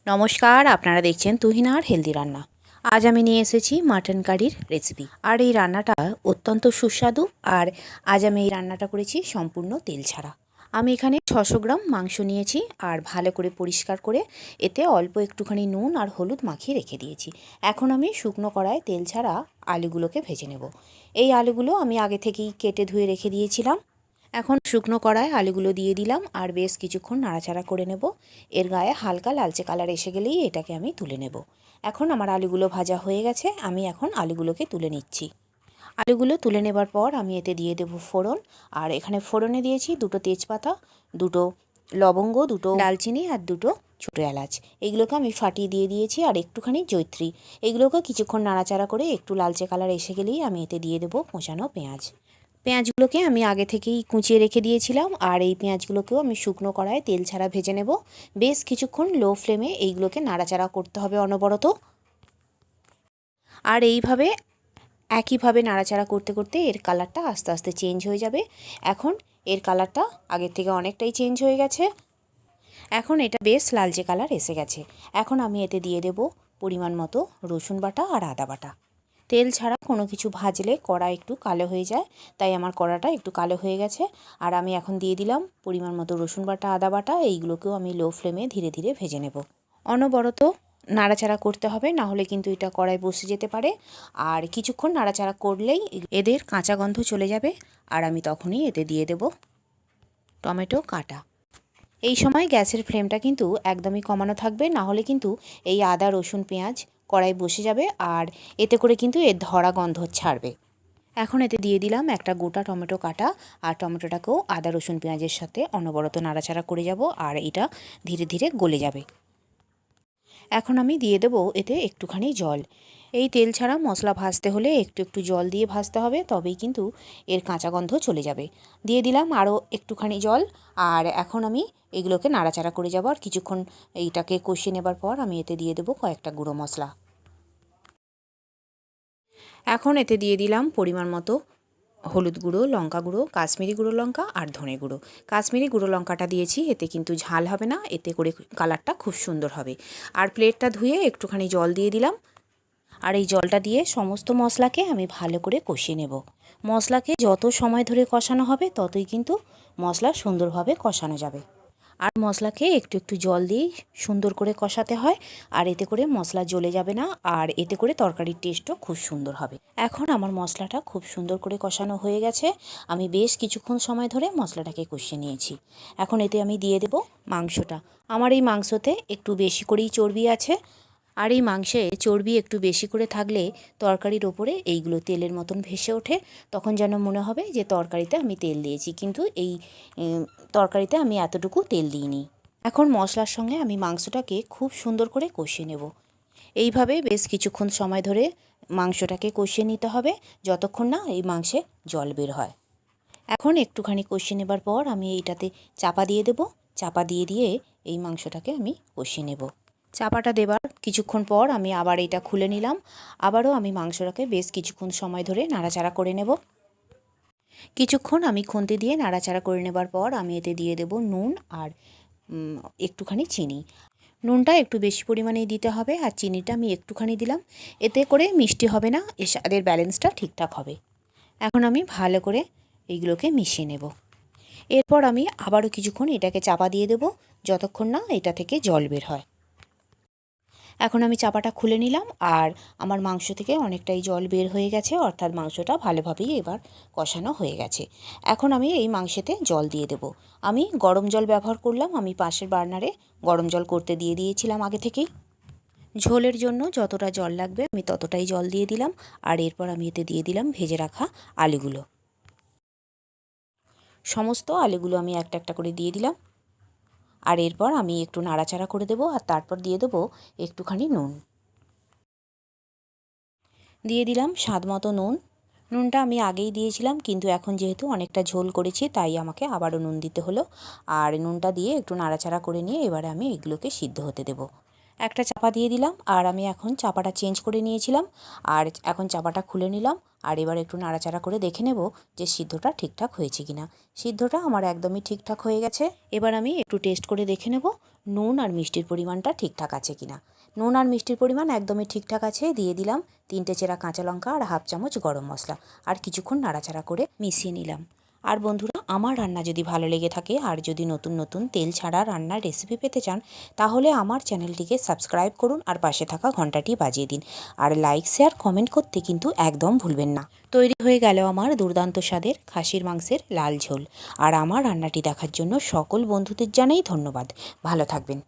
নমস্কার, আপনারা দেখছেন তুহিন আর হেলদি রান্না। আজ আমি নিয়ে এসেছি মাটন কারির রেসিপি। আর এই রান্নাটা অত্যন্ত সুস্বাদু। আর আজ আমি এই রান্নাটা করেছি সম্পূর্ণ তেল ছাড়া। আমি এখানে 600 গ্রাম মাংস নিয়েছি আর ভালো করে পরিষ্কার করে এতে অল্প একটুখানি নুন আর হলুদ মাখিয়ে রেখে দিয়েছি। এখন আমি শুকনো কড়ায় তেল ছাড়া আলুগুলোকে ভেজে নেব। এই আলুগুলো আমি আগে থেকেই কেটে ধুয়ে রেখে দিয়েছিলাম। এখন শুকনো কড়ায় আলুগুলো দিয়ে দিলাম আর বেশ কিছুক্ষণ নাড়াচাড়া করে নেব। এর গায়ে হালকা লালচে কালার এসে গেলেই এটাকে আমি তুলে নেব। এখন আমার আলুগুলো ভাজা হয়ে গেছে, আমি এখন আলুগুলোকে তুলে নিচ্ছি। আলুগুলো তুলে নেবার পর আমি এতে দিয়ে দেব ফোড়ন। আর এখানে ফোড়নে দিয়েছি 2টো তেজপাতা, 2টো লবঙ্গ, 2টো দালচিনি আর 2টো ছোটো এলাচ। এইগুলোকে আমি ফাটিয়ে দিয়ে দিয়েছি আর একটুখানি জয়িত্রী। এইগুলোকে কিছুক্ষণ নাড়াচাড়া করে একটু লালচে কালার এসে গেলেই আমি এতে দিয়ে দেবো কোঁচানো পেঁয়াজ। পেঁয়াজগুলোকে আমি আগে থেকেই কুচিয়ে রেখে দিয়েছিলাম আর এই পেঁয়াজগুলোকেও আমি শুকনো কড়ায় তেল ছাড়া ভেজে নেব। বেশ কিছুক্ষণ লো ফ্লেমে এইগুলোকে নাড়াচাড়া করতে হবে অনবরত। আর এইভাবে একইভাবে নাড়াচাড়া করতে করতে এর কালারটা আস্তে আস্তে চেঞ্জ হয়ে যাবে। এখন এর কালারটা আগের থেকে অনেকটাই চেঞ্জ হয়ে গেছে। এখন এটা বেশ লালচে কালার এসে গেছে। এখন আমি এতে দিয়ে দেব পরিমাণ মতো রসুন বাটা আর আদা বাটা। তেল ছাড়া কোনো কিছু ভাজলে কড়া একটু কালো হয়ে যায়, তাই আমার কড়াটা একটু কালো হয়ে গেছে। আর আমি এখন দিয়ে দিলাম পরিমাণ মতো রসুন বাটা, আদা বাটা। এইগুলোকেও আমি লো ফ্লেমে ধীরে ধীরে ভেজে নেব। অনবরত নাড়াচাড়া করতে হবে, না হলে কিন্তু এটা কড়ায় বসে যেতে পারে। আর কিছুক্ষণ নাড়াচাড়া করলেই এদের কাঁচা গন্ধ চলে যাবে। আর আমি তখনই এতে দিয়ে দেব টমেটো কাটা। এই সময় গ্যাসের ফ্লেমটা কিন্তু একদমই কমানো থাকবে, না হলে কিন্তু এই আদা রসুন পেঁয়াজ কড়াই বসে যাবে আর এতে করে কিন্তু এর ধরা গন্ধ ছাড়বে। এখন এতে দিয়ে দিলাম একটা গোটা টমেটো কাটা। আর টমেটোটাকেও আদা রসুন পেঁয়াজের সাথে অনবরত নাড়াচাড়া করে যাব আর এটা ধীরে ধীরে গলে যাবে। এখন আমি দিয়ে দেবো এতে একটুখানি জল। এই তেল ছাড়া মশলা ভাজতে হলে একটু একটু জল দিয়ে ভাজতে হবে, তবেই কিন্তু এর কাঁচা গন্ধ চলে যাবে। দিয়ে দিলাম আরও একটুখানি জল। আর এখন আমি এগুলোকে নাড়াচাড়া করে যাব আর কিছুক্ষণ এইটাকে কষিয়ে নেবার পর আমি এতে দিয়ে দেবো কয়েকটা গুঁড়ো মশলা। এখন এতে দিয়ে দিলাম পরিমাণ মতো হলুদ গুঁড়ো, লঙ্কা গুঁড়ো, কাশ্মীরি গুঁড়ো লঙ্কা আর ধনে গুঁড়ো। কাশ্মীরি গুঁড়ো লঙ্কাটা দিয়েছি, এতে কিন্তু ঝাল হবে না, এতে করে কালারটা খুব সুন্দর হবে। আর প্লেটটা ধুয়ে একটুখানি জল দিয়ে দিলাম। আর এই জলটা দিয়ে সমস্ত মশলাকে আমি ভালো করে কষিয়ে নেব। মশলাকে যত সময় ধরে কষানো হবে ততই কিন্তু মশলা সুন্দরভাবে কষানো যাবে। আর মশলাকে একটু একটু জল দিয়েই সুন্দর করে কষাতে হয়। আর এতে করে মশলা জ্বলে যাবে না, আর এতে করে তরকারির টেস্টও খুব সুন্দর হবে। এখন আমার মশলাটা খুব সুন্দর করে কষানো হয়ে গেছে। আমি বেশ কিছুক্ষণ সময় ধরে মশলাটাকে কষিয়ে নিয়েছি। এখন এতে আমি দিয়ে দেব মাংসটা। আমার এই মাংসতে একটু বেশি করেই চর্বি আছে। আর এই মাংসে চর্বি একটু বেশি করে থাকলে তরকারির ওপরে এইগুলো তেলের মতন ভেসে ওঠে, তখন যেন মনে হবে যে তরকারিতে আমি তেল দিয়েছি, কিন্তু এই তরকারিতে আমি এতটুকু তেল দিইনি। এখন মশলার সঙ্গে আমি মাংসটাকে খুব সুন্দর করে কষিয়ে নেব। এইভাবে বেশ কিছুক্ষণ সময় ধরে মাংসটাকে কষিয়ে নিতে হবে, যতক্ষণ না এই মাংসে জল বের হয়। এখন একটুখানি কষিয়ে নেবার পর আমি এইটাতে চাপা দিয়ে দেব। চাপা দিয়ে দিয়ে এই মাংসটাকে আমি কষিয়ে নেব। চাপাটা দেবার কিছুক্ষণ পর আমি আবার এটা খুলে নিলাম। আবারও আমি মাংসটাকে বেশ কিছুক্ষণ সময় ধরে নাড়াচাড়া করে নেব। কিছুক্ষণ আমি খুন্তি দিয়ে নাড়াচাড়া করে নেবার পর আমি এতে দিয়ে দেব নুন আর একটুখানি চিনি। নুনটা একটু বেশি পরিমাণেই দিতে হবে আর চিনিটা আমি একটুখানি দিলাম। এতে করে মিষ্টি হবে না, এর স্বাদের ব্যালেন্সটা ঠিকঠাক হবে। এখন আমি ভালো করে এইগুলোকে মিশিয়ে নেব। এরপর আমি আবারও কিছুক্ষণ এটাকে চাপা দিয়ে দেব, যতক্ষণ না এটা থেকে জল বের হয়। এখন আমি চাপাটা খুলে নিলাম আর আমার মাংস থেকে অনেকটাই জল বের হয়ে গেছে, অর্থাৎ মাংসটা ভালোভাবেই এবার কষানো হয়ে গেছে। এখন আমি এই মাংসেতে জল দিয়ে দেব। আমি গরম জল ব্যবহার করলাম। আমি পাশের বার্নারে গরম জল করতে দিয়ে দিয়েছিলাম আগে থেকেই। ঝোলের জন্য যতটা জল লাগবে আমি ততটাই জল দিয়ে দিলাম। আর এরপর আমি এতে দিয়ে দিলাম ভেজে রাখা আলুগুলো। সমস্ত আলুগুলো আমি একটা একটা করে দিয়ে দিলাম। আর এরপর আমি একটু নাড়াচাড়া করে দেবো আর তারপর দিয়ে দেবো একটুখানি নুন। দিয়ে দিলাম স্বাদ মতো নুন। নুনটা আমি আগেই দিয়েছিলাম, কিন্তু এখন যেহেতু অনেকটা ঝোল করেছি তাই আমাকে আবারও নুন দিতে হলো। আর নুনটা দিয়ে একটু নাড়াচাড়া করে নিয়ে এবারে আমি এগুলোকে সিদ্ধ হতে দেব। একটা চাপা দিয়ে দিলাম, আর আমি এখন চাপাটা চেঞ্জ করে নিয়েছিলাম, আর এখন চাপাটা খুলে নিলাম। আর এবার একটু নাড়াচাড়া করে দেখে নেব যে সিদ্ধটা ঠিকঠাক হয়েছে কিনা। সিদ্ধটা আমার একদমই ঠিকঠাক হয়ে গেছে। এবার আমি একটু টেস্ট করে দেখে নেব নুন আর মিষ্টির পরিমাণটা ঠিকঠাক আছে কিনা। নুন আর মিষ্টির পরিমাণ একদমই ঠিকঠাক আছে। দিয়ে দিলাম 3টে চেরা কাঁচা লঙ্কা আর হাফ চামচ গরম মশলা, আর কিছুক্ষণ নাড়াচাড়া করে মিশিয়ে নিলাম। আর বন্ধুরা, আমার রান্না যদি ভালো লেগে থাকে আর যদি নতুন নতুন তেল ছাড়া রান্নার রেসিপি পেতে চান, তাহলে আমার চ্যানেলটিকে সাবস্ক্রাইব করুন আর পাশে থাকা ঘন্টাটি বাজিয়ে দিন। আর লাইক, শেয়ার, কমেন্ট করতে কিন্তু একদম ভুলবেন না। তৈরি হয়ে গেল আমার দুর্দান্ত স্বাদের খাসির মাংসের লাল ঝোল। আর আমার রান্নাটি দেখার জন্য সকল বন্ধুদের জানাই ধন্যবাদ। ভালো থাকবেন।